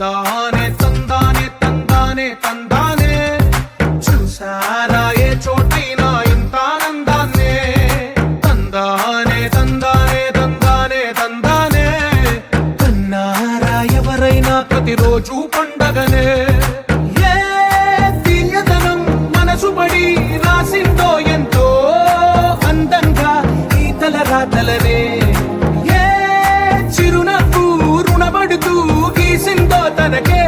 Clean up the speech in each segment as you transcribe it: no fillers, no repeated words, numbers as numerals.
తందానే తందానే తందానే తందానే చూసారా ఏ చోటైనా ఇంత ఆనందాన్నే తందానే తందానే తందానే తందానే కన్నారా ఎవరైనా ప్రతిరోజు పండగనే ఏ తీయదనం మనసు పడి రాసిందో ఎంతో అందంగా ఈ తలరాతలనే తనకే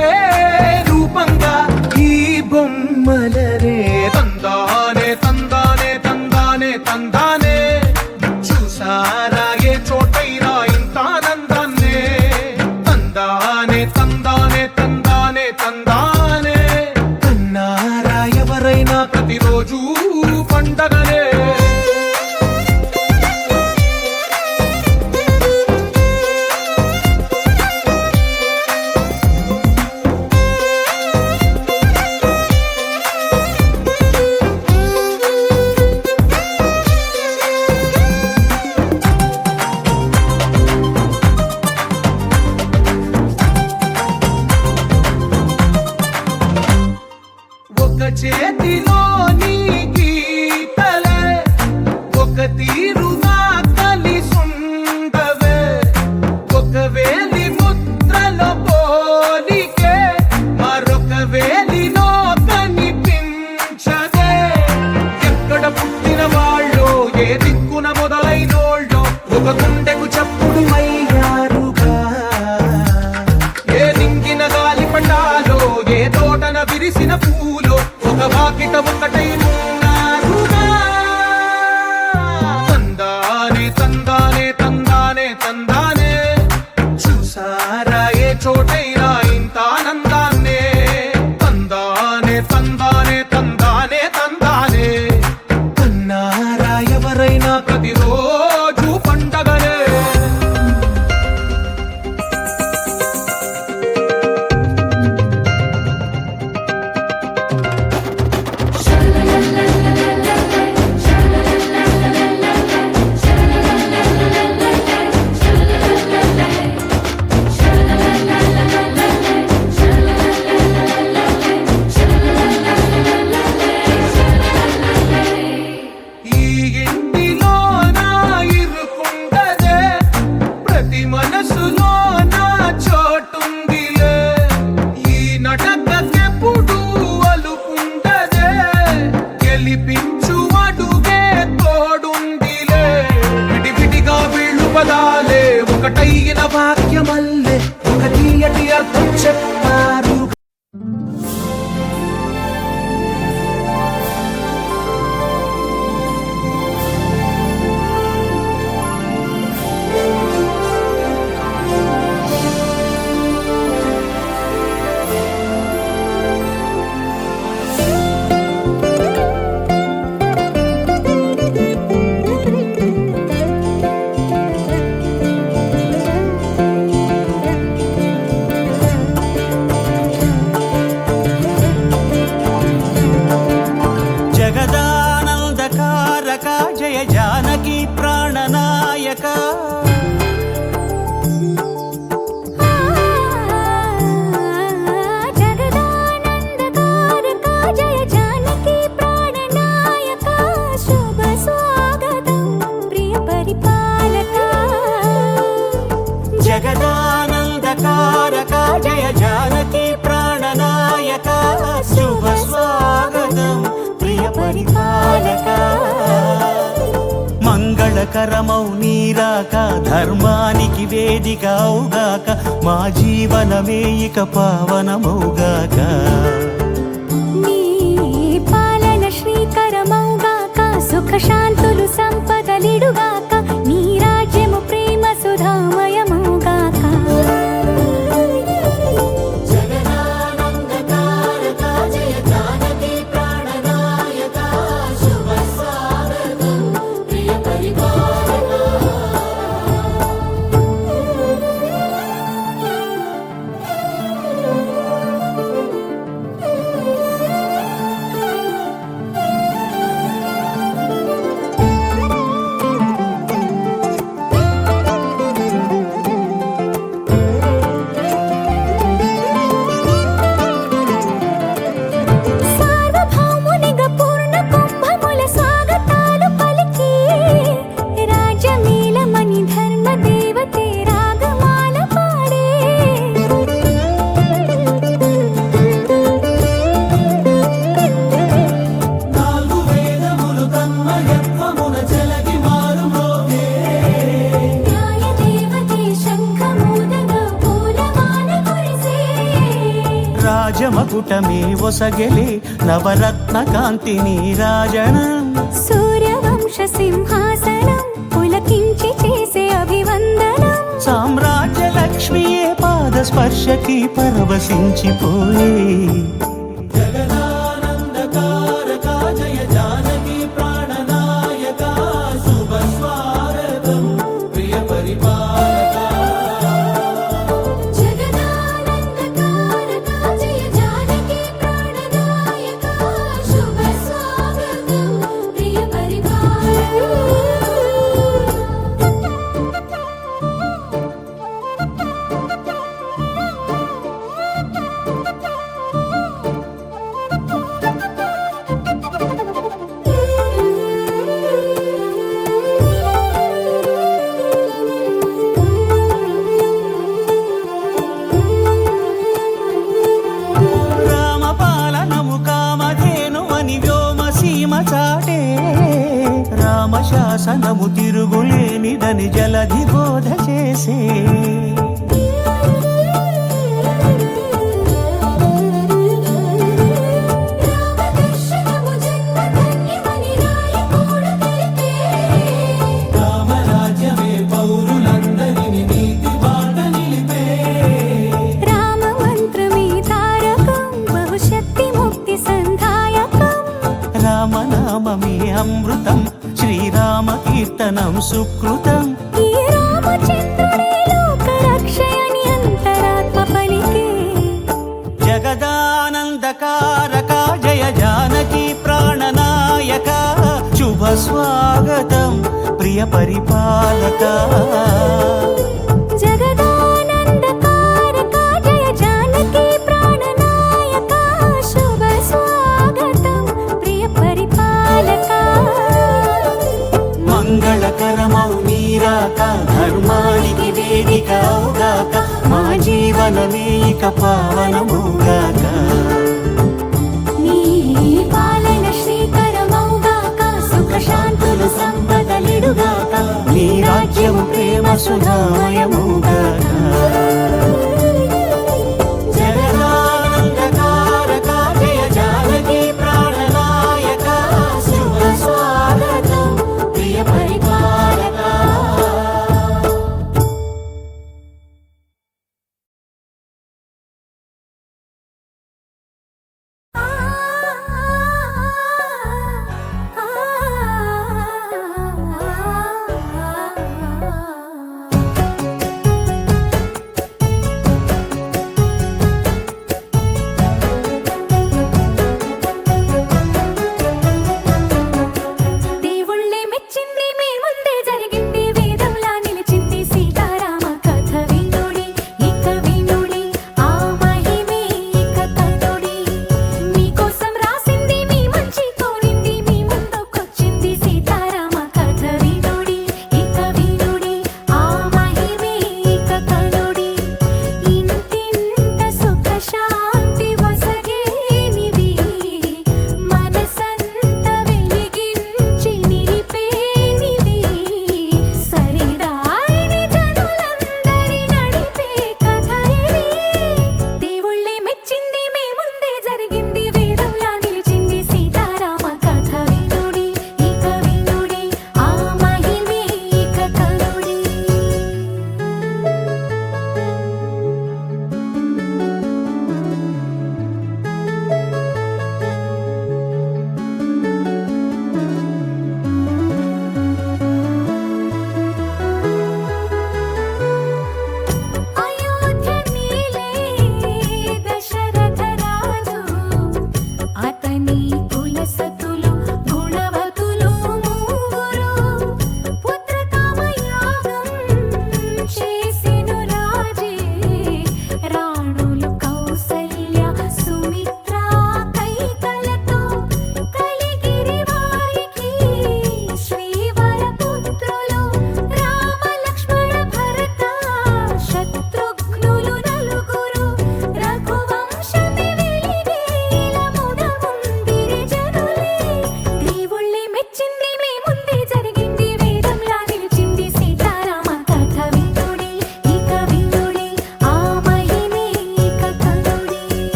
రూపంగా ఈ బొమ్మలరే తందానే తందానే తందానే తందానే చూసారా ఏ చోటైనా ఇంత ఆనందాన్నే తందానే తందానే తందానే తందానే కన్నారా ఎవరైనా ప్రతిరోజు పండగనే చేతిలో నీ గీతలే ఒక తీరుగా కలిసుండవే ఒక వేలి ముద్రలో పోలికే మరొక వేలిలో కనిపించదే ఎక్కడ పుట్టిన వాళ్ళో ఏ దిక్కున మొదలైనోళ్ళో ఒక గుండెకు చప్పుడు అయ్యారుగా ఏ నింగిన గాలి పటాలో ఏ తోటన విరిసిన పూలో ఒక వాకిట ఒకటై ఉన్నారుగా తందానే తందానే తందానే తందానే చూసారా ఏ చోటైనా ఇంత ఆనందాన్నే తందానే తందానే తందానే తందానే కన్నారా ఎవరైనా ప్రతిరోజు పండగనే మనసులో నా చోటుందిలే ఈ నటకెప్పుడు అలుపుండదే గెలిపించు అడుగే తోడుందిలే విడివిడిగా వీళ్ళు పదాలే ఒకటైన వాక్యమల్లే ఒక తీయటి అర్థం చెప్పారు జయ జానకి ప్రాణనాయక జగదానందకారక జయ జానకి ప్రాణనాయక శుభ స్వాగతం ప్రియ పరిపాలక జగదానందకారక జయ జానకి ప్రాణనాయక శుభ స్వాగతం ప్రియ పరిపాలక మంగళకరమౌ నీరాక ధర్మానికి వేదిక అవుగాక మా జీవనమే ఇక పావనమౌగాక నీ పాలన శ్రీకరమౌగాక సుఖ శాంతులు సంపదలిడుగాక నీ రాజ్యము ప్రేమ సుధామయమౌగాక రాజమకుటమే ఒసగెలే నవరత్న కాంతి నీరాజనం సూర్యవంశ సింహాసనం పులకించి చేసే అభివందనం సామ్రాజ్య లక్ష్మియే పాద స్పర్శకి పరవశించిపోయే జగదానందకారక జయ జానకి ప్రాణనాయక శుభ స్వాగతం ప్రియ పరిపాలక జగదానందకారక జయ జానకి ప్రాణనాయక శుభ స్వాగతం ప్రియ రామపాలనము కామధేనువని వ్యోమసీమ చాటే రామశాసనము తిరుగులేనిదని జలధి బోధ చేసే రామదర్శనము జన్మధన్యమని రాయకూడు తెలిపే రామరాజ్యమే పౌరులందరిని నీతి బాట నిలిపే రామ మంత్రమే తారకం బహుశక్తి ముక్తి సంధాయకం రామనామమే అమృతం శ్రీరామ కీర్తనం సుకృతం ఈ రామచంద్రుడే లోక రక్షయని అంతరాత్మ పలికే జగదానందకారక జయ జానకి ప్రాణనాయక శుభ స్వాగతం ప్రియ పరిపాలక జగదానందకారక జయ జానకి ప్రాణనాయక శుభ స్వాగతం ప్రియ పరిపాలక మంగళకరమౌ నీరాక ధర్మానికి వేదిక అవుగాక మా జీవనమే ఇక పావనముగాక నీ పాలన శ్రీకరమౌగాక సుఖ శాంతులు సంపదలిడుగాక నీ రాజ్యము ప్రేమ సుధామయముగాక జగదానందకారక జయ జానకి ప్రాణనాయక శుభ స్వాగతం ప్రియ పరిపాలక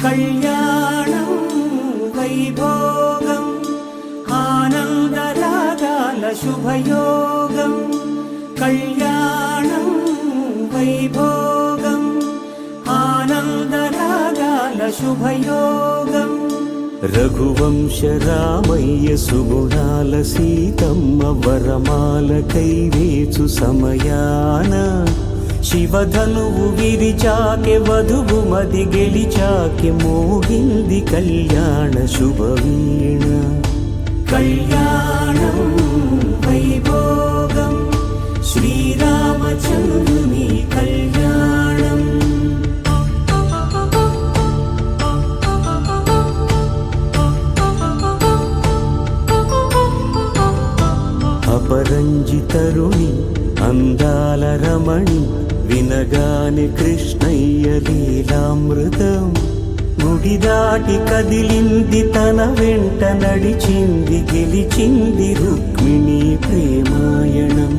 కళ్యాణం వైభోగం ఆనందరాగాల శుభయోగం కళ్యాణం వైభోగం ఆనందరాగాల శుభయోగం రఘువంశ రామయ్య సుగుణాల సీతమ్మ వరమాల కైవేచు సమయాన శివధనువు విరిచాకె వధువు మది గెలిచాకె మోగింది కళ్యాణ శుభవీణ కళ్యాణం వైభోగం శ్రీరామచంద్రుని కళ్యాణం అపరంజి తరుణి అందాల రమణి వినగానే కృష్ణయ్య లీలామృతం గుడి దాటి కదిలింది తన వెంట నడిచింది గెలిచింది రుక్మిణి ప్రేమాయణం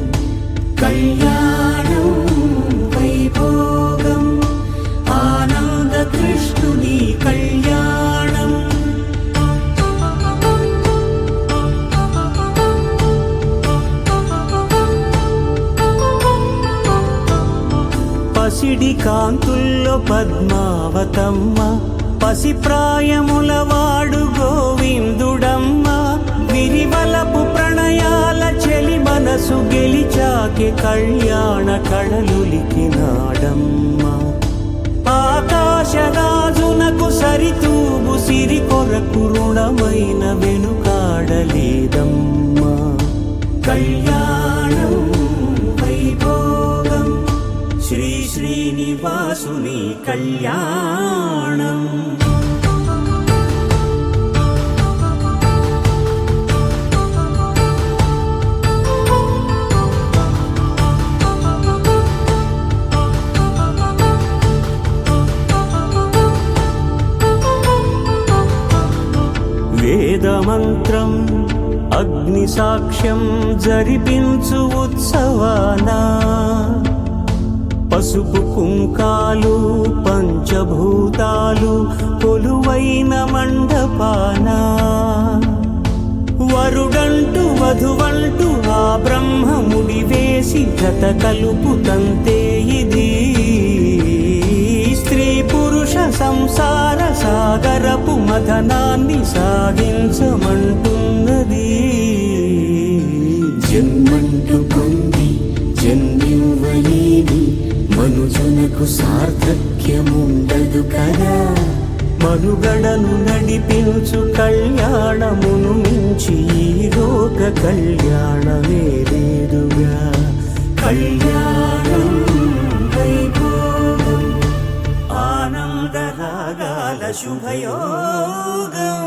కళ్యాణం వైభోగం ఆనంద కృష్ణుని కళ్యాణం పసిడి కాంతుల్లో పద్మావతమ్మ పసిప్రాయముల వాడు గోవిందుడమ్మ విరివలపు ప్రణయాల చెలి మనసు గెలిచాకె కళ్యాణ కళలులికినాడమ్మ ఆకాశరాజునకు సరితూబు సిరి కొరకు రుణమైన వెనుకాడలేదమ్మ కళ్యాణం వైభోగం శ్రీ శ్రీనివాసుని కళ్యాణం వేదమంత్రం అగ్ని సాక్ష్యం జరిపించు ఉత్సవానా పసుపు కుంకాలు పంచభూతాలు కొలువైన మండపాన వరుడంటూ వధువంటూ ఆ బ్రహ్మముడి వేసి జత కలుపుతంతే ఇది స్త్రీ పురుష సంసార సాగరపు మథనాన్ని సాగించమంటున్నది జన్మంటూ పొంది జన్మివ్వలేని మనుజునకు సార్థక్యముండదు కదా మనుగడను నడిపించు కళ్యాణమును మించి ఈ లోక కళ్యాణమే లేదుగా కళ్యాణం వైభోగం ఆనందరాగాల శుభయోగం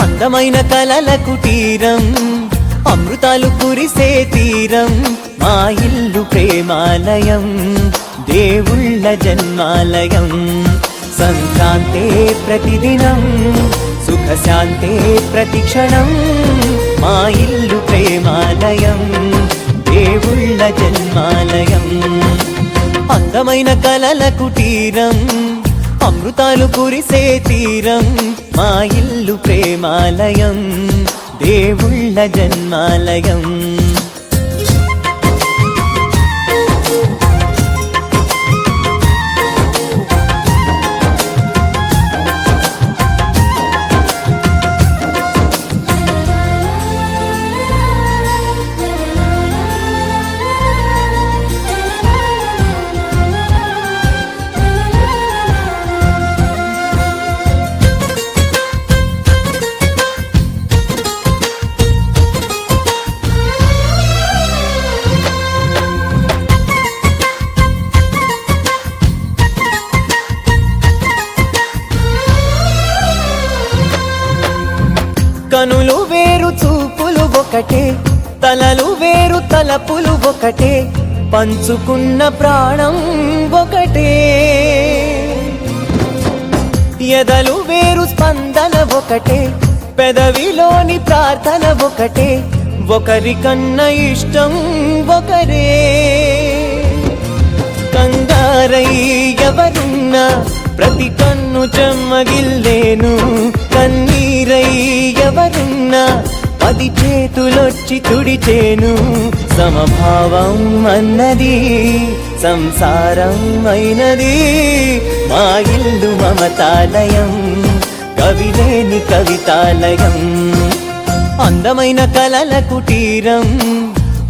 అందమైన కలల కుటీరం అమృతాలు కురిసే తీరం మా ఇల్లు ప్రేమాలయం దేవుళ్ళ జన్మాలయం సంక్రాంతే ప్రతిదినం సుఖశాంతే ప్రతిక్షణం మా ఇల్లు ప్రేమాలయం దేవుళ్ళ జన్మాలయం అందమైన కలల కుటీరం అమృతాలు కురిసే తీరం మా ఇల్లు ప్రేమాలయం దేవుళ్ళ జన్మాలయం ఒకటే తలలు వేరు తలపులు ఒకటే పంచుకున్న ప్రాణం ఒకటే ఎదలు వేరు స్పందన ఒకటే పెదవిలోని ప్రార్థన ఒకటే ఒకరికన్నా ఇష్టం ఒకరే కంగారై ఎవరున్నా ప్రతి కన్ను చెమ్మగిల్లేను కన్నీరై ఎవరున్నా 10 చేతులొచ్చి తుడిచేను సమభావం అన్నది సంసారం అయినది మా ఇల్లు మమతాలయం కవిలేని కవితాలయం అందమైన కలల కుటీరం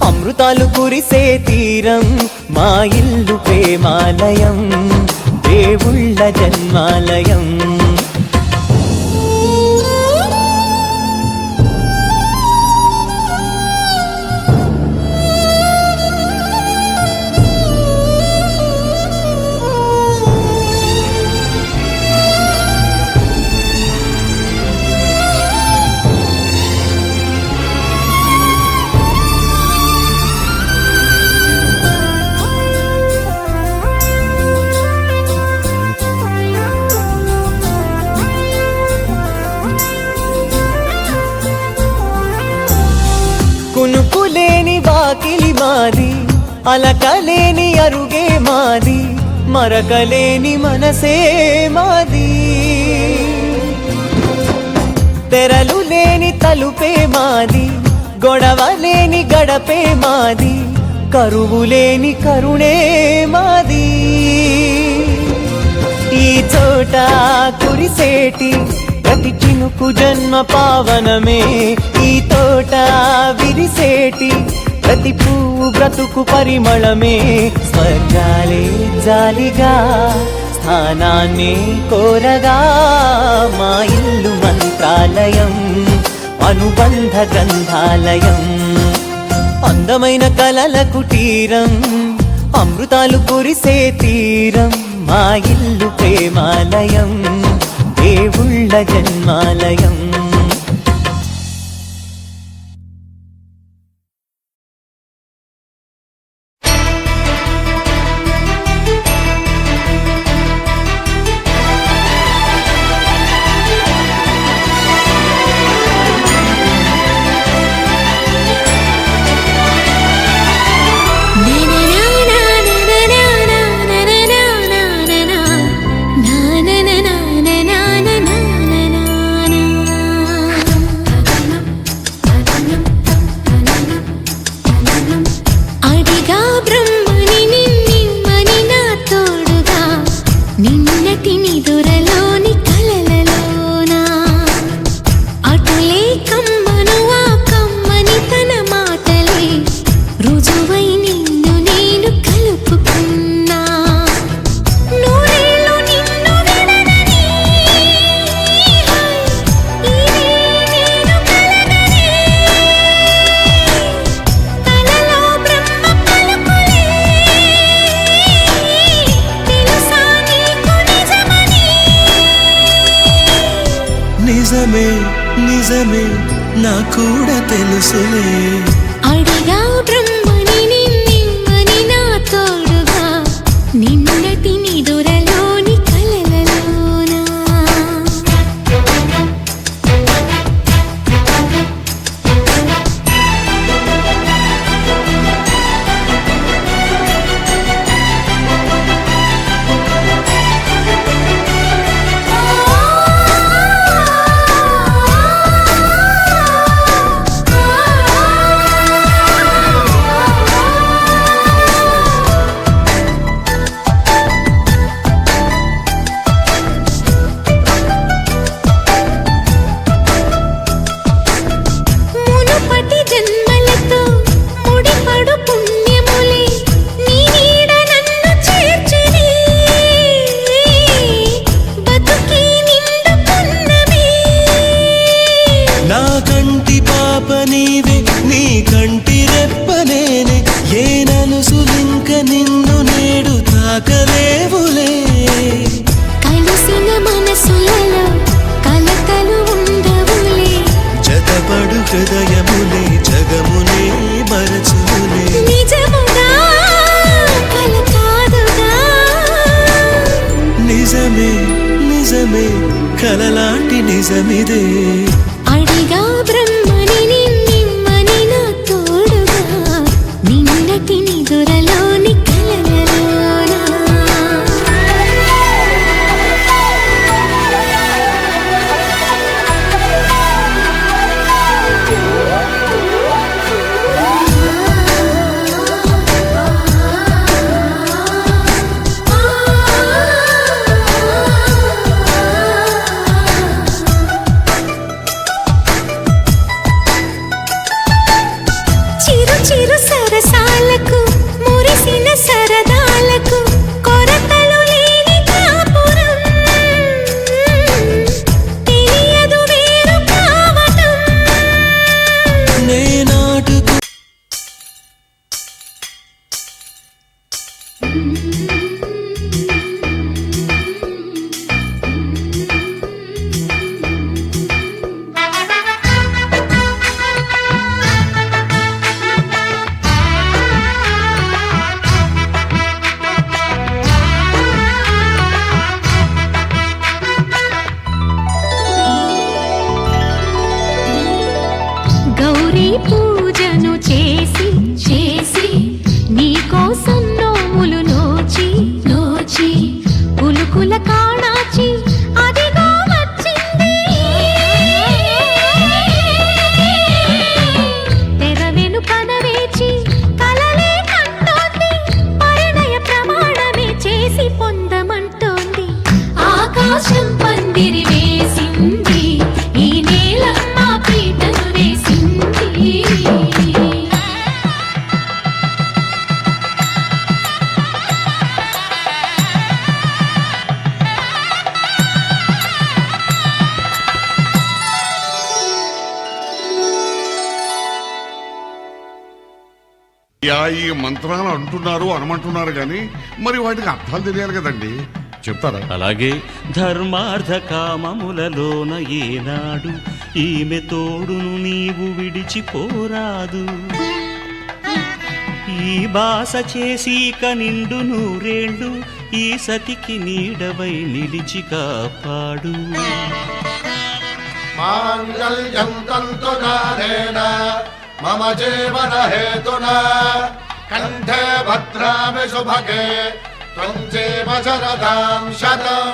అమృతాలు కురిసే తీరం మా ఇల్లు ప్రేమాలయం దేవుళ్ళ జన్మాలయం కునుకులేని వాకిలి మాది అలకలేని అరుగే మాది మరకలేని మనసే మాది తెరలు లేని తలుపే మాది గొడవ లేని గడపే మాది కరువు లేని కరుణే మాది ఈ చోట కురిసేటి ప్రతి చినుకు జన్మ పావనమే ఈ తోట విరిసేటి ప్రతి పువ్వు బ్రతుకు పరిమళమే స్వర్గాలే జాలిగా స్థానాన్ని కోరగా మా ఇల్లు మంత్రాలయం అనుబంధ గ్రంథాలయం అందమైన కలల కుటీరం అమృతాలు కురిసే తీరం మా ఇల్లు ప్రేమాలయం దేవుళ్ళ జన్మాలయం నిజమే నిజమే నా కూడా తెలుసులే అడిగా బ్రహ్మని నిన్నెమ్మని నా తోడుగా నిన్నటి నిదురలోని కలలలోనా ప్రణయములే జగమునే మరచులే. నిజముగా కల కాదుగా, నిజమే నిజమే కలలాంటి నిజమిదే. అడిగా బ్రహ్మని నిన్నిమ్మని నా తోడుగా, నిన్నటి నిదురలోని కలలలోన. చిరు చిరు సరసాలకు మురిసిన సరదాలకు కొరతలు లేని కాపురం, తెలియదు వేరు కావటం. నేనాటుకు గౌరీ పూజను చేసి చేసి నీకోసం నోములు నోచి నోచి పులుకుల కాణాచి అదిగో వచ్చింది. తెర వెనుకన వేచి కలలే కంటోంది, పరిణయ ప్రమాణమే చేసి పొందమంటోంది. ఆకాశం పందిరి వేసింది, ఈ నేలమ్మ పీటను వేసింది. ఈ మంత్రాలు అంటున్నారు అనమంటున్నారు కానీ మరి వాటికి అర్థాలు తెలియాలి కదండి, చెప్తారా? అలాగే ధర్మార్థ కామములలోన ఏనాడు ఈమె తోడును నీవు విడిచిపోరాదు. ఈ బాస చేసి నిండు నూరేళ్ళు ఈ సతికి నీడవై నిలిచి కాపాడు. మాంగళ్యం తంతునానేన మమ జీవన హేతునా కంఠే భద్రామి శుభగే త్వం జీవ శరదాం శతం.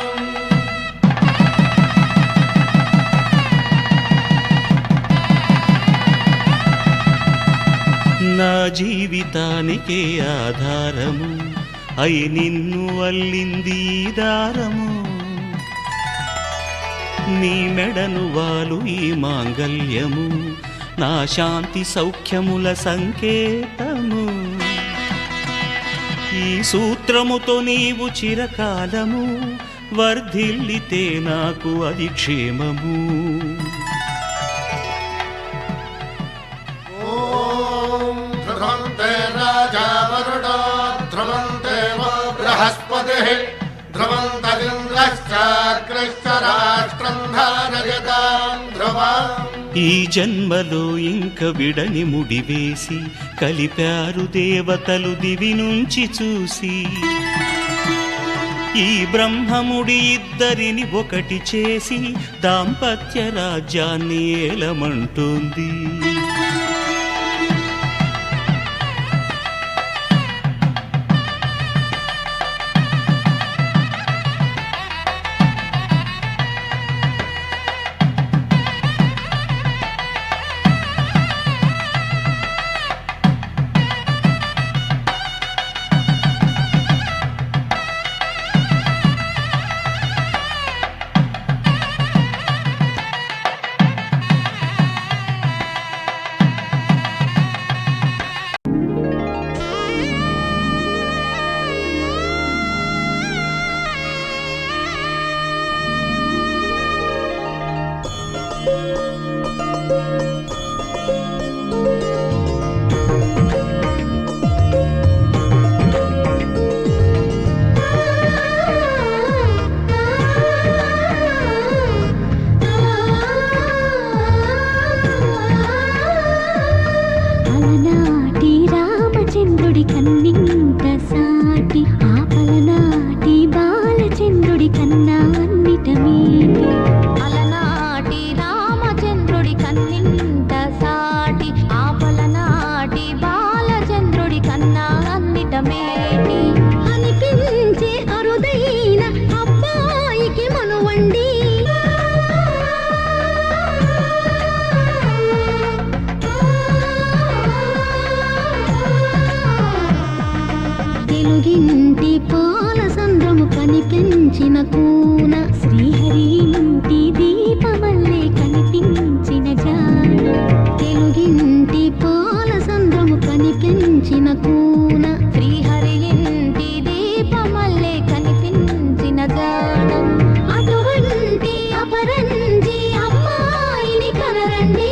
నా జీవితానికే ఆధారము అయి నిన్ను అల్లింది ఈ దారము. నీ మెడను వాలు ఈ మాంగల్యము నా శాంతి సౌఖ్యముల సంకేతము. ఈ సూత్రముతో నీవు చిరకాలము వర్ధిల్లితే నాకు అది క్షేమము. ఓం ధ్రువంతే రాజా వరుణో ధ్రువంతే వో బృహస్పతిః ధ్రువంతరింద్రశ్చాగ్రశ్చ రాష్ట్రం ధారయతాం ధ్రువం. ఈ జన్మలో ఇంక విడని ముడివేసి కలిపారు దేవతలు దివి నుంచి చూసి. ఈ బ్రహ్మముడి ఇద్దరిని ఒకటి చేసి దాంపత్య రాజ్యాన్ని ఏలమంటోంది. తెలుగింటి పాల సంద్రము కనిపించిన కూన శ్రీహరి ఇంటి దీపమల్లే కనిపించిన జాన తెలుగింటి పాల సంద్రము కనిపించిన కూన శ్రీహరి ఇంటి దీపమల్లే కనిపించిన జాన అటువంటి అపరంజి అమ్మాయిని కనరండి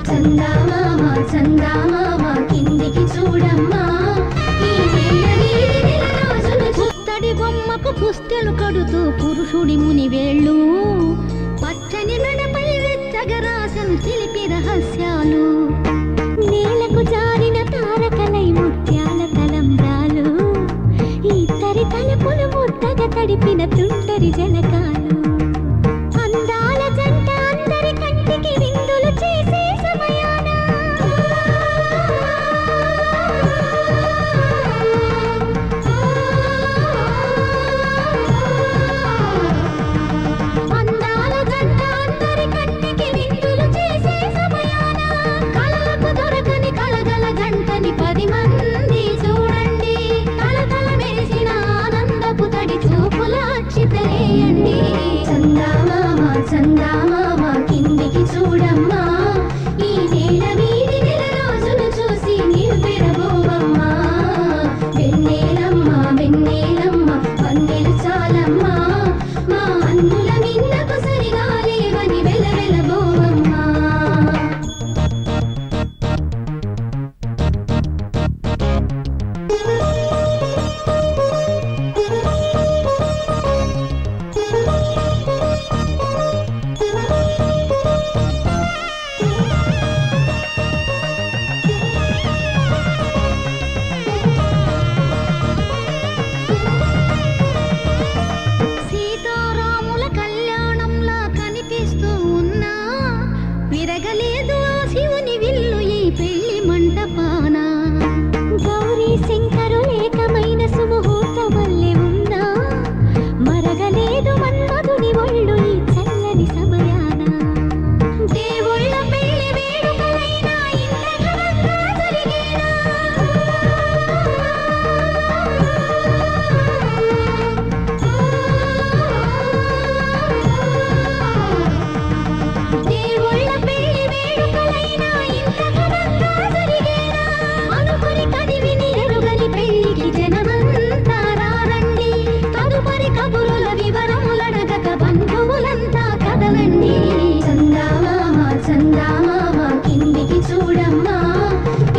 చందమామ చందమామ కిందికి చూడమ్మా ఈ నేల వీధి నెలరాజును పుత్తడి బొమ్మకు పుస్తెలు కడుతూ పురుషుడి ముని వేళ్ళు పచ్చని మెడపై వెచ్చగరాసను తెలిపి రహస్యాలు నేలకు జారిన తారకలై ముత్యాల తలంబ్రాలు ఇద్దరి తలుపులు ముద్దగా తడిపిన తుంటరి జలకాలు అందాల జంట అందరి కంటికి విందులు చేసే సమయాన అందాల జంట అందరి కంటికి విందులు చేసే సమయాన కళలకు దొరకని కళగల జంటని 10 మంది చూడండి తలతల మెరిసిన ఆనందపు తడి చూపుల అక్షితలేయండి చందమామ చందమామ కిందికి చూడమ్మా ఈ నేల వీధి నెలరాజును చూసి నీవు పెరగోవమ్మా వెన్నెలమ్మ వెన్నెలమ్మ వన్నెలు చాలమ్మా మా అన్నుల మిన్నకు సరిగా లేవని వెలవెలబోవమ్మా సీతారాముల కళ్యాణంలా కనిపిస్తూ ఉన్నా విరగలేదు ఆ శివుని విల్లు ఈ పెళ్లి మంటపాన గౌరీ శంకరు ఏకమైన సుముహూర్త వల్లే ఉన్నా మరగలేదు మన్మధుని ఒళ్ళు ఈ చల్లని సమయాన దేవుళ్ళ పెళ్లి వేడుకలైనా ఇంత ఘనంగా జరిగేనా దేవుళ్ళ పెళ్లి వేడుకలైనా ఇంత ఘనంగా జరిగేనా అనుకుని కదివిని ఎరుగని పెళ్లికి జనమంతా రారండి తదుపరి కబురుల వివరములడగక బంధువులంతా కదలండి చందమామ చందమామ కిందికి చూడమ్మా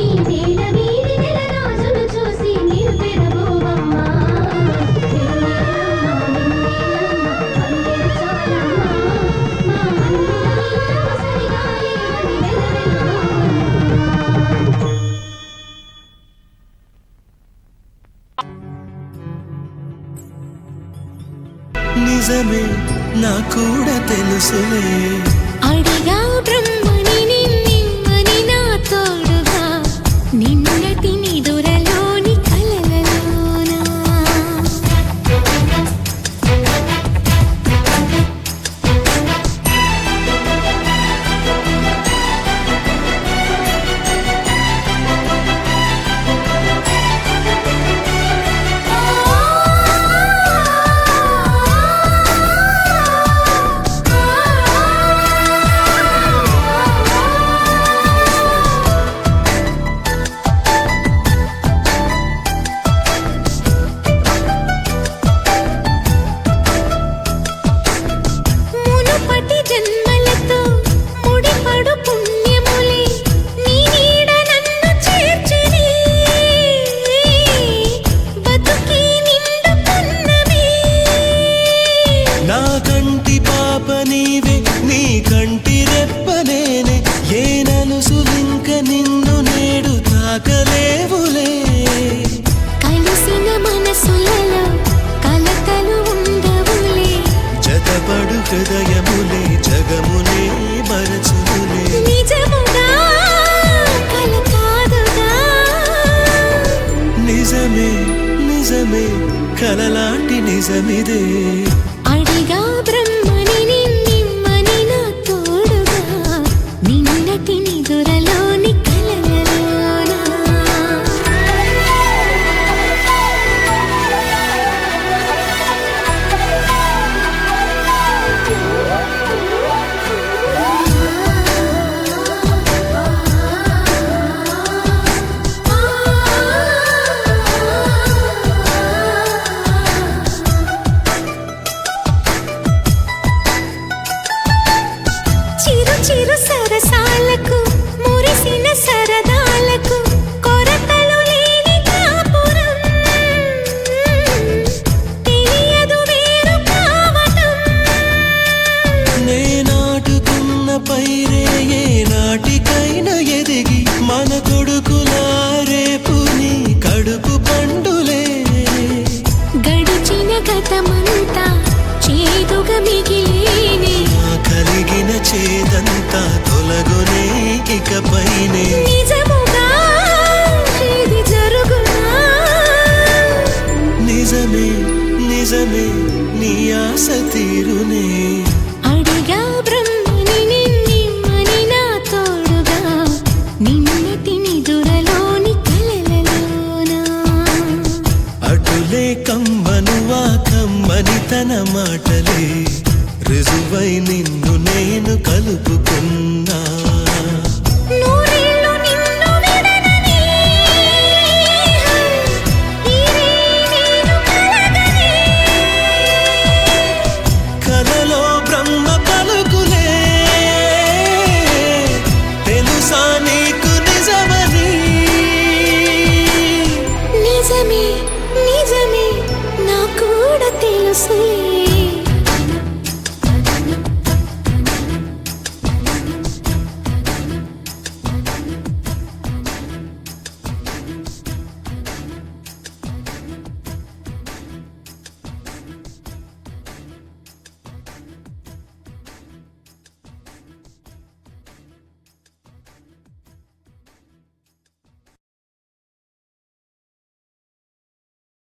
ఈ నేల వీధి నెలరాజును చూసి నీవు పెరగోవమ్మా వెన్నెలమ్మ వెన్నెలమ్మ వన్నెలు చాలమ్మా మా అన్నుల మిన్నకు సరిగా లేవని వెలవెలబోవమ్మా నిజమే నా కూడా తెలుసులే అడిగా బ్రహ్మని నిన్నిమ్మని నా తోడుగా నిన్నటి నిదురలోని కలలలోనా మునుపటి జన్మలతో ముడిపడు పుణ్యములే నీ నీడ నన్ను చేర్చిని బతుకి నిండు పున్నమి నా కంటి పాప నీవే నీ కంటి రెప్పనేనే ఏ నలుసులింక నిన్ను నేడు తాకలేవులే కలిసిన మనసులలో కలతలు ఉండవులే జతపడు హృదయములే జగమునే మరచులే నిజముగా కల కాదుగా నిజమే నిజమే కలలాంటి నిజమిదే అడిగా బ్రహ్మని నిన్నిమ్మని నిన్నటి నిదురలోని కలలలోన చిరు చిరు సరసాలకు మురిసిన సరదాలకు కొరతలు లేని కాపురం తెలియదు వేరు కావటం నే నాటుకున్న పైరే ఏ నాటికైనా ఎదిగి మన కొడుకులా రేపు నీ కడుపు పండులే గడిచిన గతమంతా చేదుగా మిగిలేనే నా కలిగిన చేదంతా తొలగునే ఇకపైనే నిజముగా ఇది జరుగునా నిజమే నిజమే నీ ఆశ తీరునే అడిగా బ్రహ్మని నిన్నిమ్మని నా తోడుగా నిన్నటి నిదురలోని కలలలోన అటులే కమ్మనువా కమ్మని తన మాటలే రుజువై నిన్ను నేను కలుపుకున్నా నూరేళ్ళు నిన్ను విడనని ఈరే నేను కలగనే కలలో బ్రహ్మ పలుకులే తెలుసా నీకు నిజమని నిజమే నిజమే నా కూడా తెలుసులే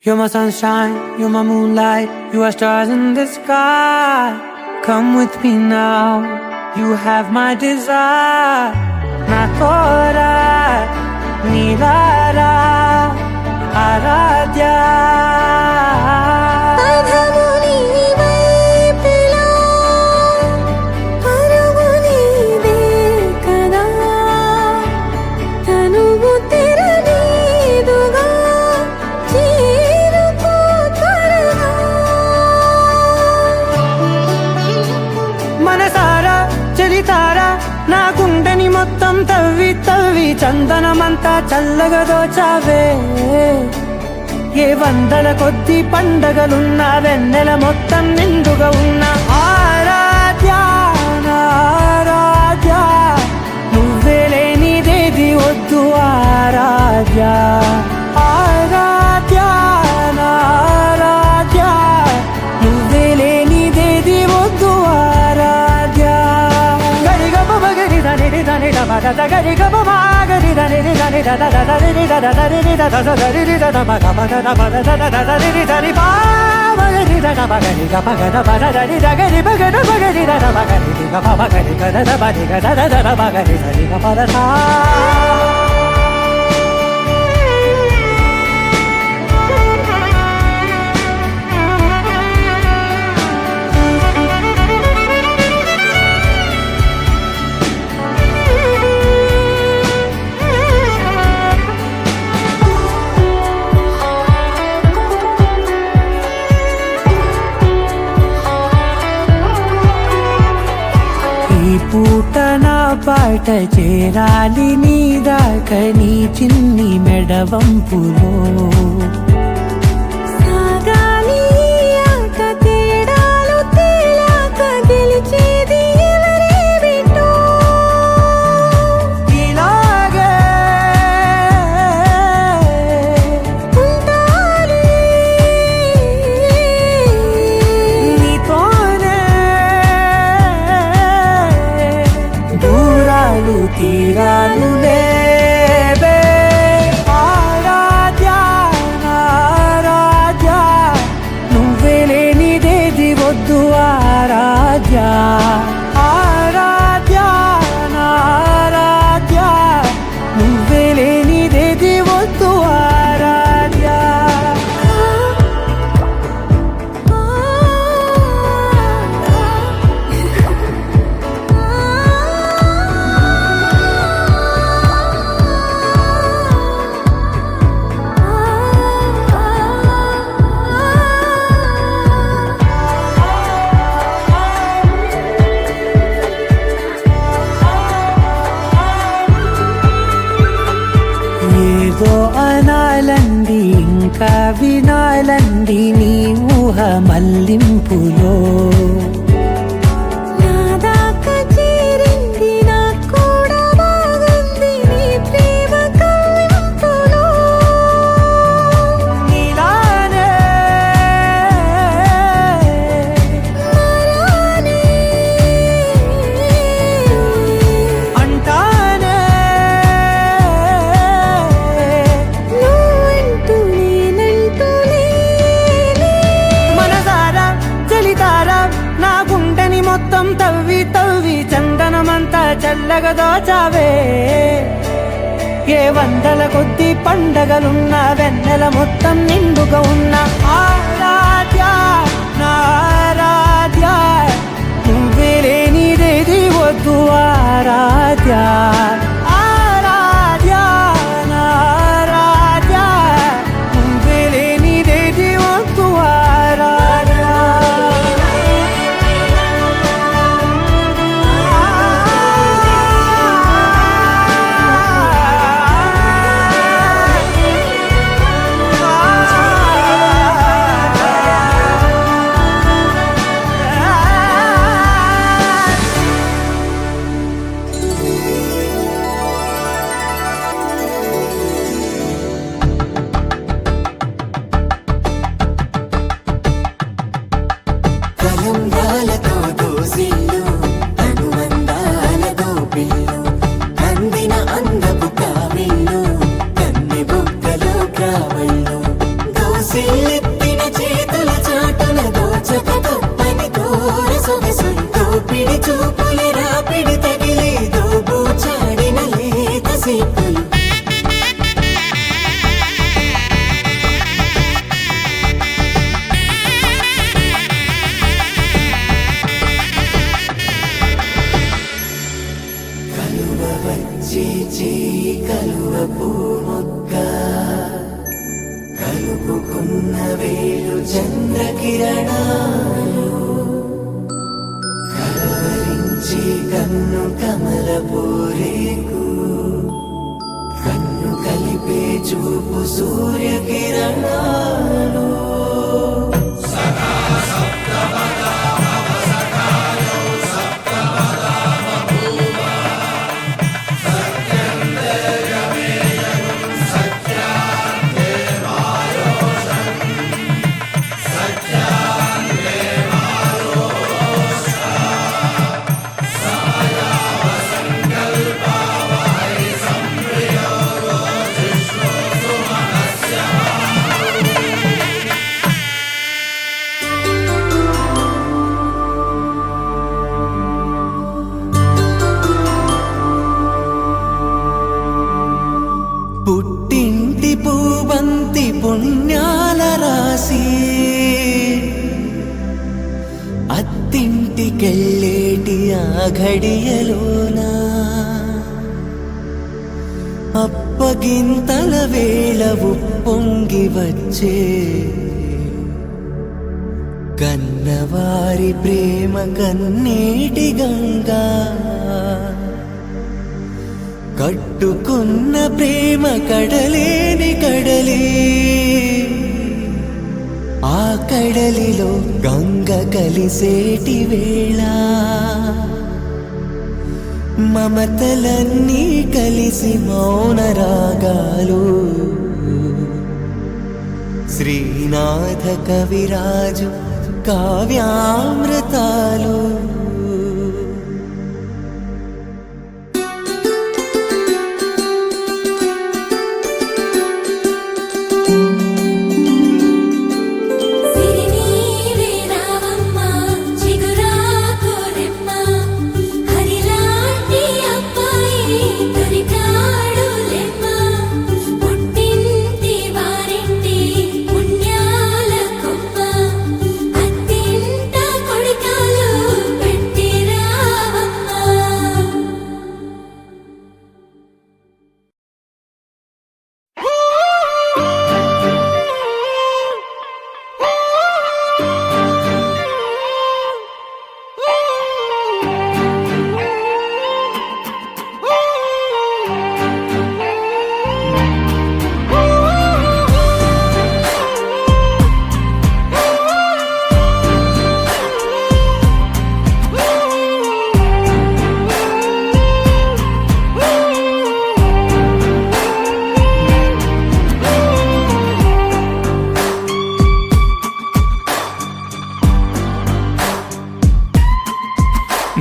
You're my sunshine, you're my moonlight, you are stars in the sky. Come with me now, you have my desire. Na tora, nilara, aradya. పదము నీ వైపులా పరుగు నీదే కదా తనువు తెరనీదుగా చేరుకో త్వరగా మనసారా చలితారా నా గుండెని మొత్తం తవ్వి తవ్వి చందనమంతా చల్లగా దోచావే ఏ వందల కొద్ది పండగలున్నా వెన్నెల మొత్తం నిండుగా ఉన్న ఆరాధ్య నా ఆరాధ్య నువ్వే లేనిదేది వద్దు ఆరాధ్య ఆరాధ్య నా ఆరాధ్య నువ్వే లేనిదేది వద్దు ఆరాధ్య గరిగమ మగరి దని దని మగ గరి గమ మాగరి దని దని దని దని దని దని దని మగ మగ మగ దని దని పా మగరి దని మగరి గమ గద మగ దని గరి మగ మగరి దని మగరి గమ మగరి గద మగరి గద దని మగరి దని గమ దా ఈ పూట నా పాట చేరాలి నీ దాకా నీ చిన్ని మెడవంపులో సాగాలి ఆట తేడాలు తేలాక గెలిచేది ఎవరేమిటో ఇలాగే ఉండాలి నీతోనే దూరాలు తీరాలు లేవే ఆరాధ్య నా మల్లింపులో నా దాకా చేరింది నాకు కూడా బాగుంది నీ ప్రేమ కవ్వింపులో నీలానే మారానే అంటానే నువ్వంటూ నేనంటూ లేనే మనసారా చలితారా నా గుండెని మొత్తం తవ్వి తవ్వి చందనమంతా చల్లగా దోచావే ఏ వందల కొద్ది పండగలున్న వెన్నెల మొత్తం నిండుగా ఉన్న ఆరాధ్య నా ఆరాధ్య నువ్వే లేనిదేది వద్దు ఆరాధ్య ఆరాధ్య నా ఆరాధ్య నువ్వే లేనిదేది వద్దు కలంబాలతో దోసిల్లు అనుబంధాలతో పిల్లు అందిన అందపు కావిళ్ళు కన్నె బుగ్గలో కావళ్ళు దోసిల్లెత్తిన చేతుల చాటున దోచక తప్పని దూర సొగసులు దోపిడి చూపుల రాపిడి తగిలి దోబూచాడిన లేత సీపులు కలువ వచ్చి చేయి కలువ పూమొక్క కలుపుకున్న వేలు చంద్రకిరణాలు కలవరించి కన్ను కమల పూరేకు కన్ను కలిపే చూపు సూర్యకిరణాలు పుట్టింటి పూబంతి పుణ్యాల రాసి అత్తింటికెళ్ళేటి ఆ ఘడియలోనా అప్పగింతల వేళ ఉప్పొంగి వచ్చే కన్నవారి ప్రేమ కన్నీటి గంగా కట్టుకున్న ప్రేమ కడలేని కడలి ఆ కడలిలో గంగ కలిసేటి వేళ మమతలన్నీ కలిసి మౌన రాగాలు శ్రీనాథ కవిరాజు కావ్యామృతాలు సిరినీవే రావమ్మ చిగురాకు రెమ్మ హరిలాంటి అబ్బాయి దొరికాడు లెమ్మ పుట్టింటి వారింటి పుణ్యాల కొమ్మ అత్తింట కొడుకాలు పెట్ట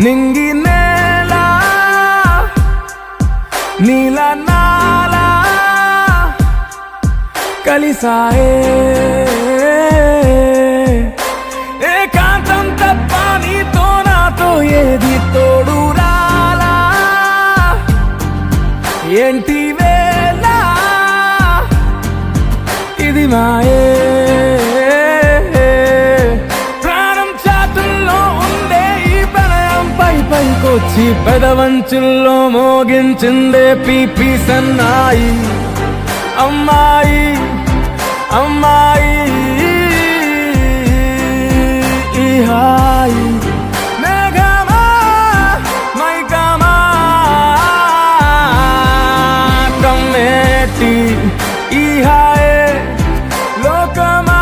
నింగి నేల నీల నాల కలిసాయే ఏకాంతం తప్ప నీతో నాతో ఏది తోడు రాలా ఏంటి వేళ ఇది మాయే ప్రాణం చాతుల్లో ఉండే ఈ ప్రణయం పైకొచ్చి పెదవంచుల్లో మోగించిందే పీపీ సన్నాయి అమ్మాయి అమ్మాయి ఈ హాయి మేఘమా మైకమా కమ్మేటి ఈ హాయే లోకమా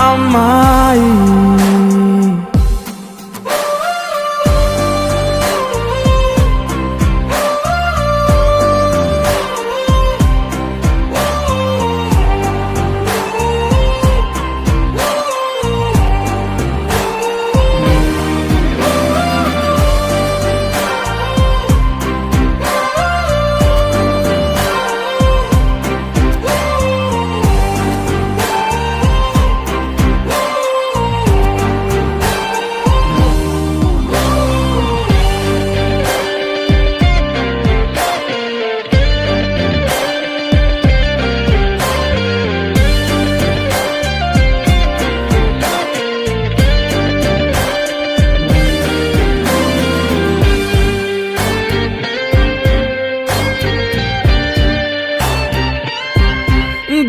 అమ్మాయి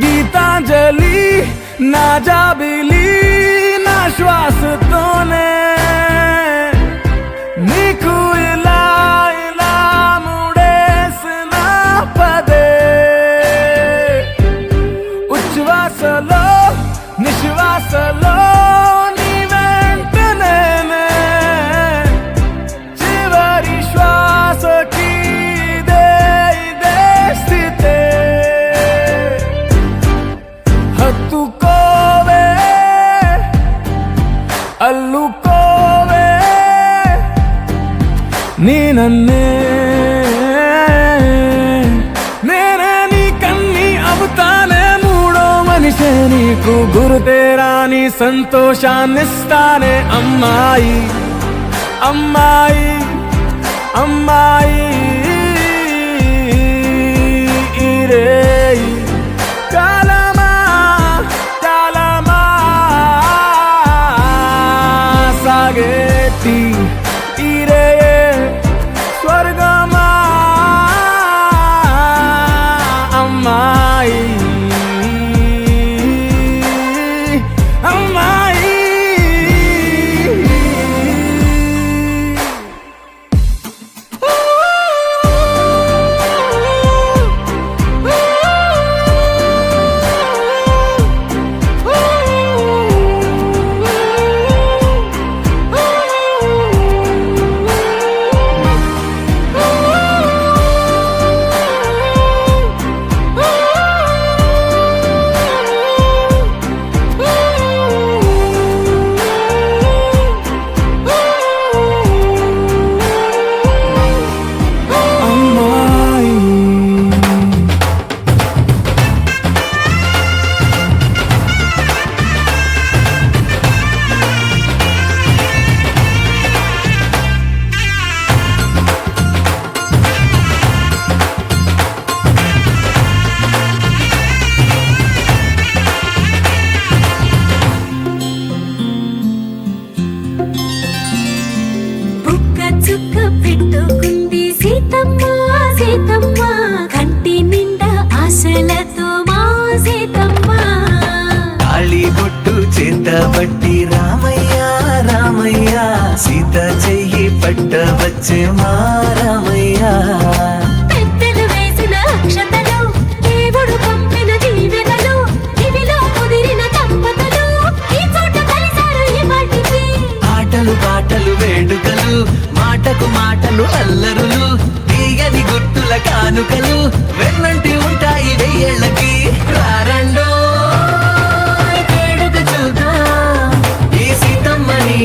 గీతాంజలి నా జాబిలి నా శ్వాసతోనే నీకు ఇలా ఇలా ముడేసిన పదే ఉచ్ఛ్వాసలో నిశ్వాసలో నీ వెంట నేనే చివరి శ్వాసకి ఇదే స్థితే హత్తుకోవే అల్లుకోవే నీ నన్నే నేనే నీ కన్ని అవుతానే మూడో మనిషే నీకు గురుతేరాని సంతోషాన్నిస్తానే అమ్మాయి అమ్మాయి అమ్మాయి ఇరే కాలమా కాలమా సాగేటి ఇరే స్వర్గమా అమ్మాయి అమ్మాయి చుక్క పెట్టుకుంది సీతమ్మ సీతమ్మ కంటి నిండా ఆశలతో మా సీతమ్మ తాళి బొట్టు చేతబట్టి రామయ్య రామయ్య సీత చెయ్యి పట్ట వచ్చే మా రామయ్య పెద్దలు వేసిన అక్షతలు దేవుడు పంపిన దీవెనలు ఇవిలో కుదిరిన దంపతులు ఈ చోట కలిసారు ఈ వాటికి ఆటలు పాటలు వేడుకలు మాటకు మాటలు అల్లరులు తీయని గుట్టుల కానుకలు వెన్నంటి ఉంటాయి వెయ్యేళ్ళకి రారండో వేడుక చూద్దాం ఈ సీతమ్మని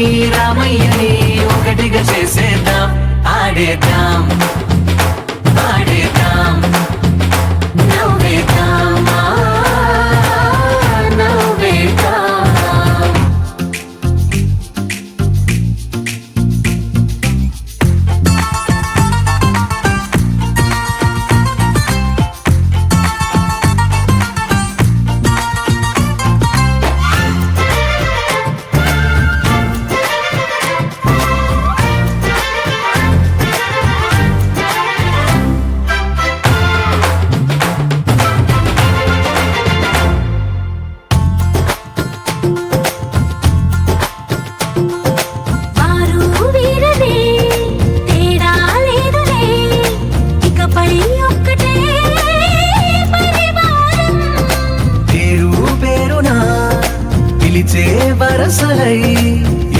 వరసలై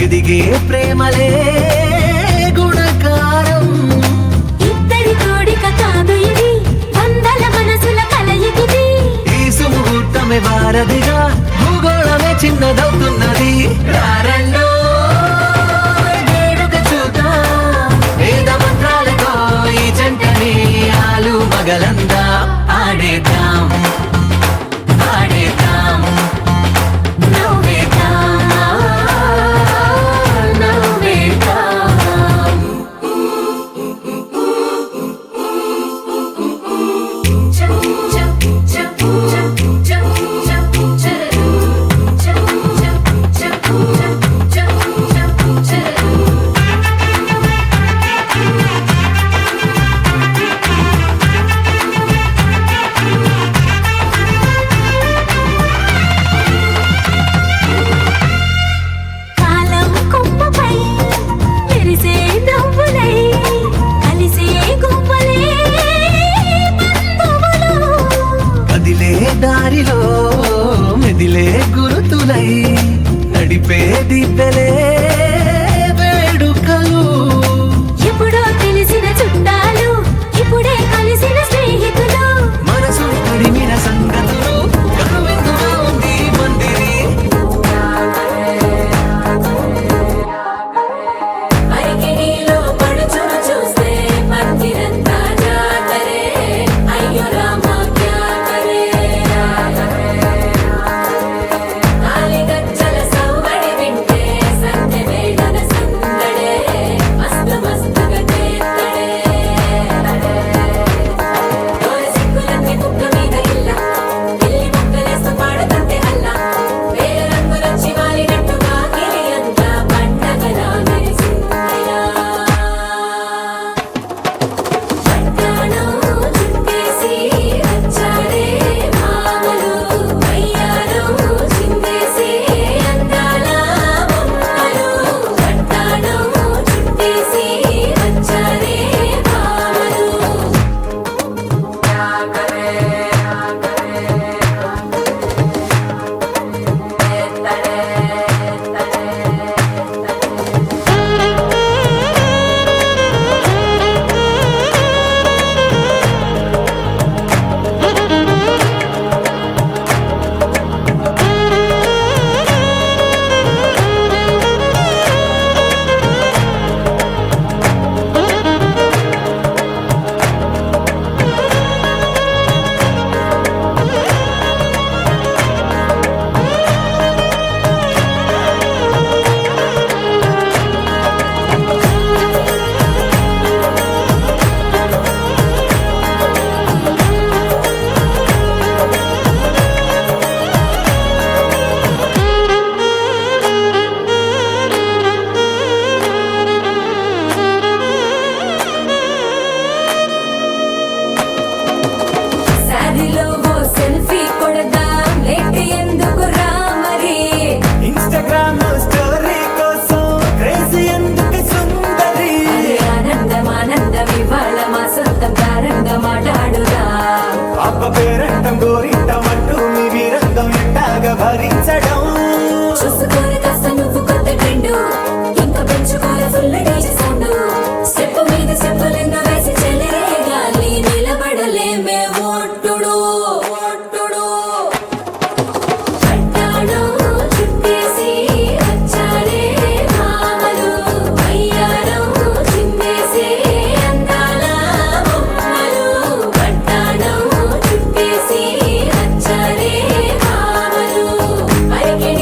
ఎదిగే ప్రేమలే గుణకారం. ఇద్దరి కోడిక కాదు ఇది, వందల మనసుల కలయికిది. ఈ సుముహూర్తమే వారధిగా భూగోళమే చిన్నదవుతున్నది. రారండో వేడుక చూద్దాం, వేద మంత్రాలతో ఈ జంటని ఆలు మగలందా ఆడేద్దాం ఆడేద్దాం. నవ్వేద్దాం, నవ్వేద్దాం. కాలం కొమ్మపై మెరిసే నవ్వులై కలిసే గువ్వలే బంధువులు. కదిలే దారిలో మెదిలే గురుతులై నడిపే దిబ్బెలే వేడుకలు. ఎప్పుడో తెలిసిన చుట్టాలు, ఇప్పుడే కలిసిన స్నేహితులు. మనసు తడిమిన సంగతులు కనువిందుగా ఉంది మందిరి. అరికిణీలో పడుచును చూస్తే మందిరంతా జాతరే. అయ్యో రామా క్యా కరే. కాలిగజ్జల సవ్వడి వింటే సంధ్య వేళన సందడే. మస్తు మస్తుగా చేత్తడే. తోల సిగ్గులన్నీ ముక్క మీద ఇల్ల, పిల్లి ముక్కలేస్తూ పాడుతుంటే అల్లా. వేల రంగులొచ్చి వాలినట్టుగా గిలి అంతా పండగలా మెరిసిందిలా. పట్టాణం చుట్టేసి వచ్చారే మామలు, వయ్యారం చిందేసి అందాల బొమ్మలు. పట్టాణం చుట్టేసి వచ్చారే మామలు. శారీలో ఓ సెల్ఫీ కొడదాం, లేట్ ఎందుకు రా మరి. ఇన్స్టాగ్రామ్ స్టోరీ కోసం క్రేజీ ఎందుకు సుందరి. అరే ఆనందం ఆనందం ఇవాళ మా సొంతం తారంగా మాట్లాడుదా. అబ్బ పేరంటం గోరింటం అంటూ మీ వీరంగం ఎట్టాగా భరించడం. చూసుకోని కాస్త నువ్వు కొత్త ట్రెండ్, ఇంకా పెంచుకోలే ఫుల్ డీజే సౌండ్. స్టెప్ మీద స్టెప్పులెన్నో వేసి చెలరే గాలి నిలబడలేమే ఒట్టుడు ఒట్టుడు. పట్టాణం చుట్టేసి వచ్చారే మామలు, వయ్యారం చిందేసి అందాల బొమ్మలు. పట్టాణం చుట్టేసి వచ్చారే మామలు. అరికిణీలో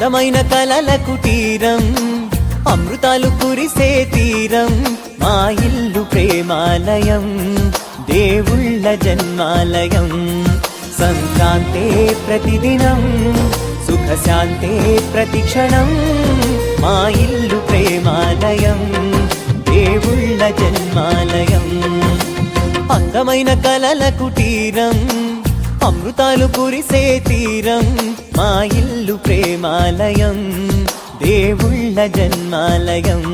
అందమైన కలల కుటీరం అమృతాలు కురిసే తీరం మా ఇల్లు ప్రేమాలయం దేవుళ్ళ జన్మాలయం సంక్రాంతే ప్రతిదినం సుఖశాంతే ప్రతిక్షణం మా ఇల్లు ప్రేమాలయం దేవుళ్ళ జన్మాలయం అందమైన కలల కుటీరం అమృతాలు కురిసే తీరం మా ఇల్లు ప్రేమాలయం దేవుళ్ళ జన్మాలయం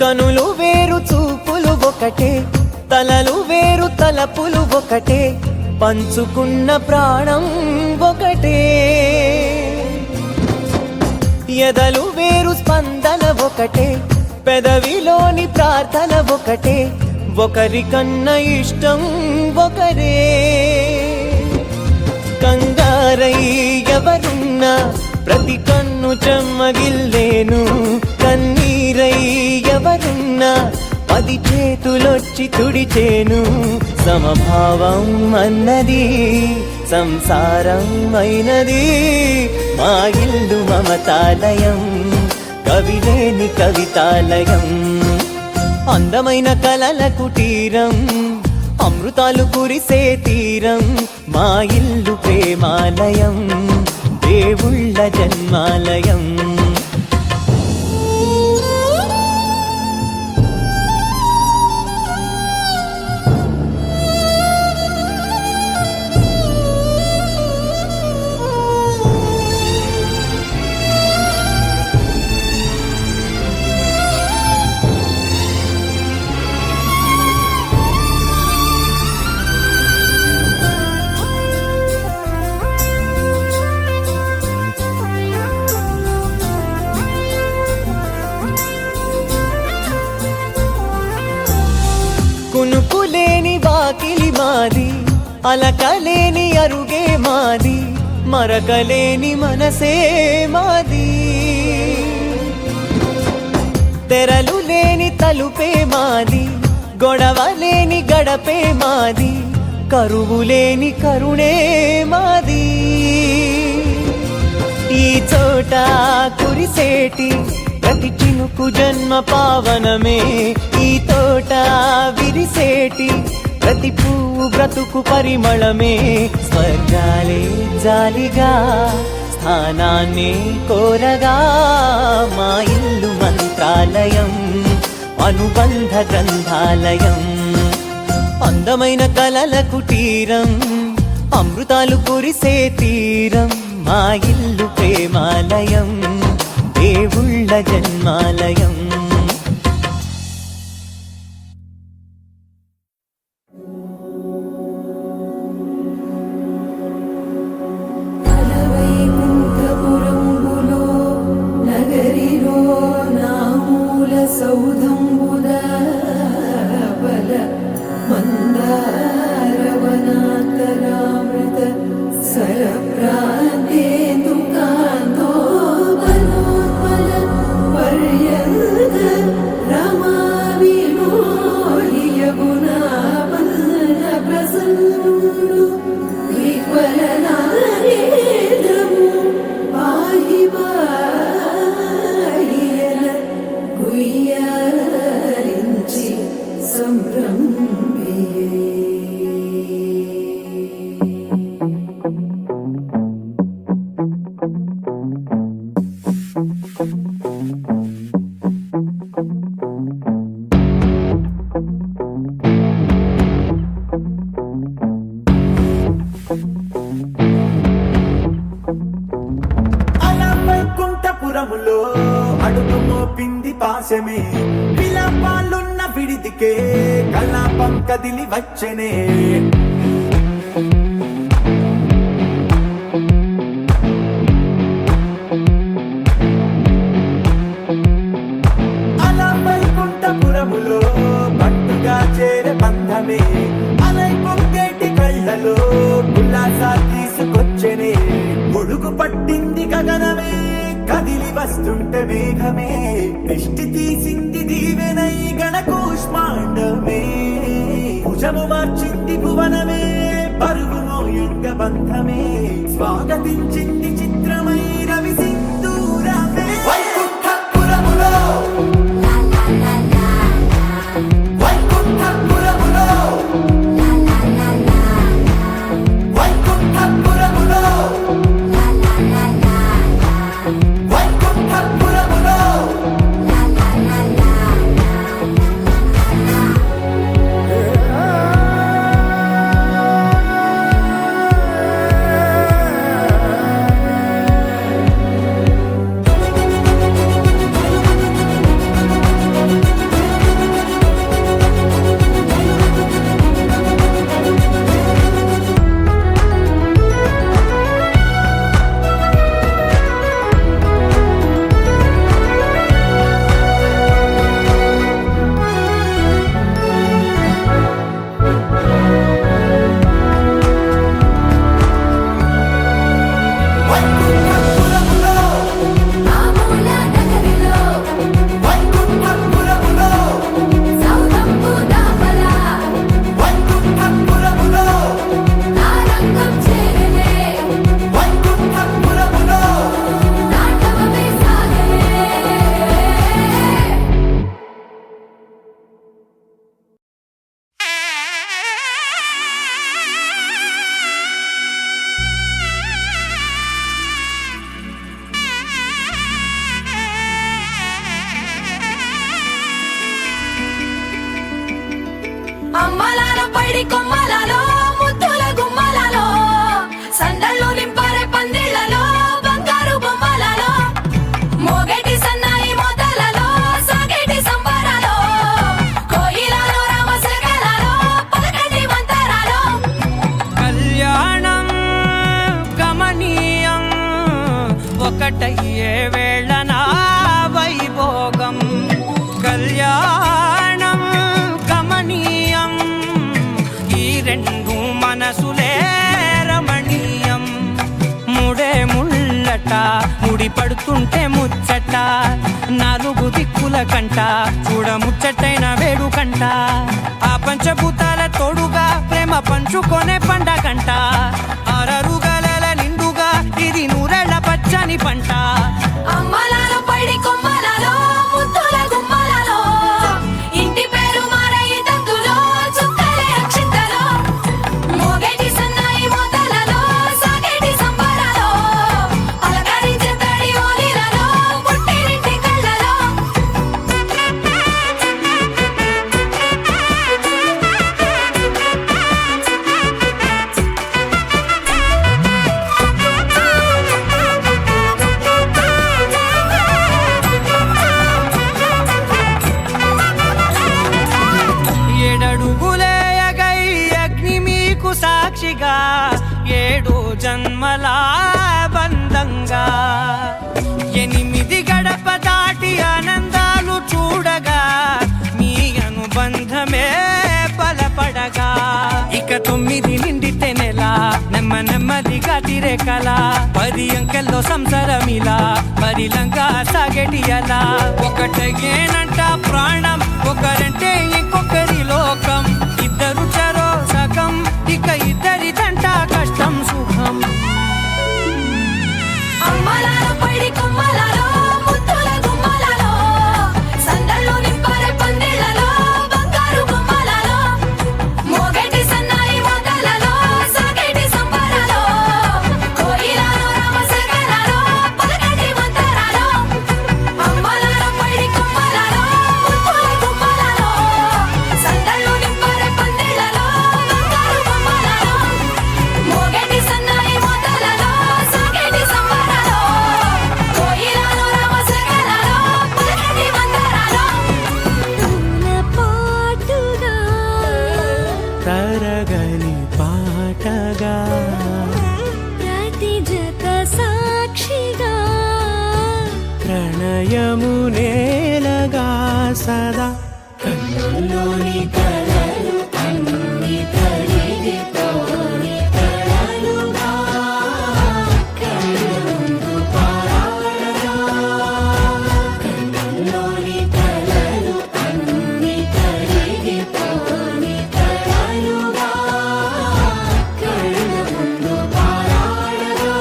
కనులు వేరు చూపులు ఒకటే తలలు వేరు తలపులు ఒకటే పంచుకున్న ప్రాణం ఒకటే ఎదలు వేరు స్పందన ఒకటే పెదవిలోని ప్రార్థన ఒకటే ఒకరికన్నా ఇష్టం ఒకరే కంగారై ఎవరున్నా ప్రతి కన్ను చెమ్మగిల్లేను కన్నీరై ఎవరున్నా 10 చేతులొచ్చి తుడిచేను సమభావం అన్నది సంసారం అయినది మా ఇల్లు మమతాలయం కవిలేని కవితాలయం అందమైన కలల కుటీరం అమృతాలు కురిసే తీరం మా ఇల్లు ప్రేమాలయం దేవుళ్ళ జన్మాలయం కునుకులేని వాకిలి మాది అలకలేని అరుగే మాది మరకలేని మనసే మాది తెరలు లేని తలుపే మాది గొడవలేని గడపే మాది కరువులేని కరుణే మాది ఈ చోట కురిసేటి ప్రతి చినుకు జన్మ పావనమే ఈ తోట విరిసేటి ప్రతి పువ్వు బ్రతుకు పరిమళమే స్వర్గాలే జాలిగా స్థానాన్ని కోరగా మా ఇల్లు మంత్రాలయం అనుబంధ గ్రంథాలయం అందమైన కలల కుటీరం అమృతాలు కురిసే తీరం మా ఇల్లు ప్రేమాలయం దేవుళ్ళ జన్మాలయం వైకుంఠపురంబులో నగరిలో నామూల సౌధంబుద బల మందారవనాకరామృత సరప్రాంతేందుకాంతో బలోత్పల పర్యంత రమా వినోలియగుణా వల్ల ప్రసన్నుడు విహ్వలనారేంద్రము పాహి పాహియన గుయ్యారించి సంభ్రమియే అలా వైకుంఠపురములో అడుగు మోపింది పాశమే మీదికే కలాపం కదిలి వచ్చనే అలా వైకుంఠపురములో పట్టుగా చేరే బంధమే అలై పొంగేటి కళ్ళలో ఉల్లాసా తీసుకొచ్చనే ముడుగు పట్టింది గగనమే కదిలి వస్తుంటే మేఘమే దృష్టి తీసింది దీవెనై గణకూష్మాండమే భుజము మార్చింది భువనమే పరుగు మోయంగ బంధమే స్వాగతించింది చిత్రమై రవి సింధూరమే వైకుంఠపురములో వైకుంఠపురములో వైకుంఠపురములో వైకుంఠపురములో ఆమూల నగరిలో వైకుంఠపురములో సౌరంభు దాపల వైకుంఠపురములో తారంగం చేరనే వైకుంఠపురములో నాటవమే సాగనే అమ్మలాల పడి కొమ్మలలో ముద్దుల గుమ్మలలో సందళ్ళు నింపరే పందిళ్లలో బంగారు బొమ్మలలో మోగేటి సన్నాయి మోతలలో సాగేటి సంబరాలో కోయిలలో రామశకలలో పలకటి మంతరాలో కళ్యాణం గమనీయం ఒకటయ్యే వేళ నా వైభోగం కళ్యాణం గమనీయం ఈ రెండు మనసులే రమణీయం ముడే ముళ్ళట ముడి పడుతుంటే ముచ్చట నాలుగు దిక్కుల కంట చూడ ముచ్చటైన వేడుకంట ఆ పంచభూతాల తోడుగా ప్రేమ పంచుకొనే పండగంట ఆరరుగల నిండుగా ఇది నూరెళ్ళ పచ్చని పంట అమ్మలాల పడి కొమ్మలలో ముద్దుల గుమ్మలలో ఇంటి పేరు మారయి తంతులో చుక్కలే అక్షింతలో మోగేటి సన్నాయి మోతలలో సాగేటి సంబరాలో పలకరించే తడి ఓలిలలో పుట్టినింటి కళ్ళలో ఏడడుగులేయగై అగ్ని మీకు సాక్షిగా 7 జన్మల బంధంగా 8 గడప దాటి ఆనందాలు చూడగా మీ అనుబంధమే బలపడగా ఇక 9 నిండితే నెల నెమ్మదిగా తిరే కల 10 అంకెల్లో సంసారమిలా పరిలంగా సాగేటి అలా ఒకటేనంట ప్రాణం ఒకరంటే ఇంకొకరి లోకం ఇద్దరు చరో సగం ఇక ఇద్దరిదంట కష్టం సుఖం అమ్మలాల పడి కొమ్మలలో ముద్దుల గుమ్మలలో సందళ్ళు నింపరే పందిళ్లలో బంగారు బొమ్మలలో మోగేటి సన్నాయి మోతలలో సాగేటి సంబరాలో కోయిలలో రామశకలలో పలకటి మంతరాలో అమ్మలాల పడి కొమ్మలలో ముద్దుల గుమ్మలలో సదా కన్నుల్లోని కలలు అన్ని కరిగిపోని కలలుగా కళ్ళ ముందు పారాడగా కన్నుల్లోని కలలు అన్ని కరిగిపోని కలలుగా కళ్ళ ముందు పారాడగా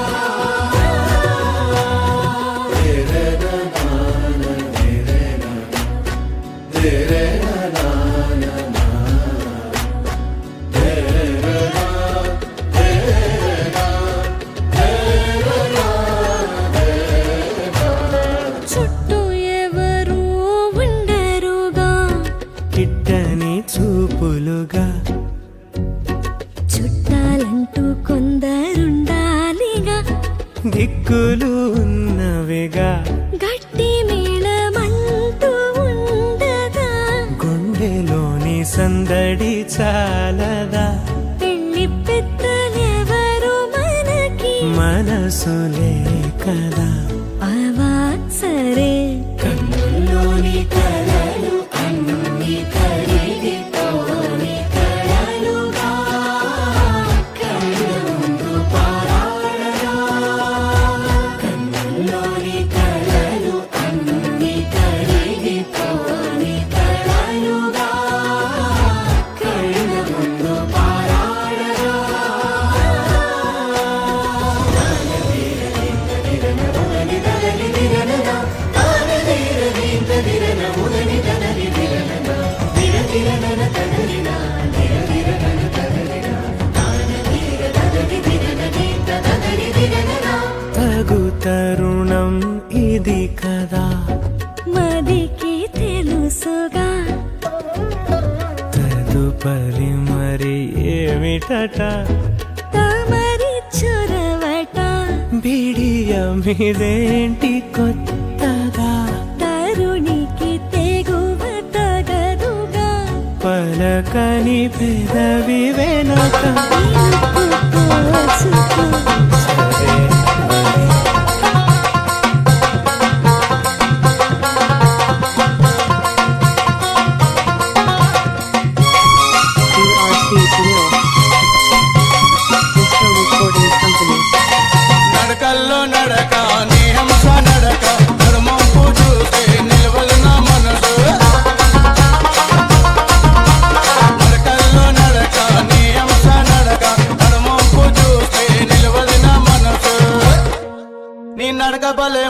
చుట్టూ ఎవరు ఉండరుగా కిట్టని చూపులుగా చుట్టాలంటూ కొందరుండాలిగా దిక్కులు ఉన్నవిగా గట్టి మేళమంటూ ఉండగా గుండెలోని సందడి చాలదా పెళ్లి పెద్దలెవరు మనకి మనసులే కదా అవా సరే కన్నుల్లోని కలలు అన్ని కరిగిపోని కలలుగా కళ్ళ ముందు పారాడగా కన్నుల్లోని కలలు అన్ని కరిగిపోని కలలుగా కళ్ళ ముందు పారాడగా తగు తరుణం ఇది కదా మదికి తెలుసుగా తదుపరి మరి ఏమిటట తమరి చొరవట బిడియమిదేంటి కొత్తగా తరుణికి తెగువ తగదుగా పలకని పెదవి వెనక ఇరుక్కుపోచుకో. సరే మరి. నడకల్లో నడక నీ హంస నడక నడుమొంపు చూస్తే నిలవలు నా మనసు నడకల్లో నడక నీ హంస నడక నడుమొంపు చూస్తే నిలవలు నా మనసు నీ నడక బలే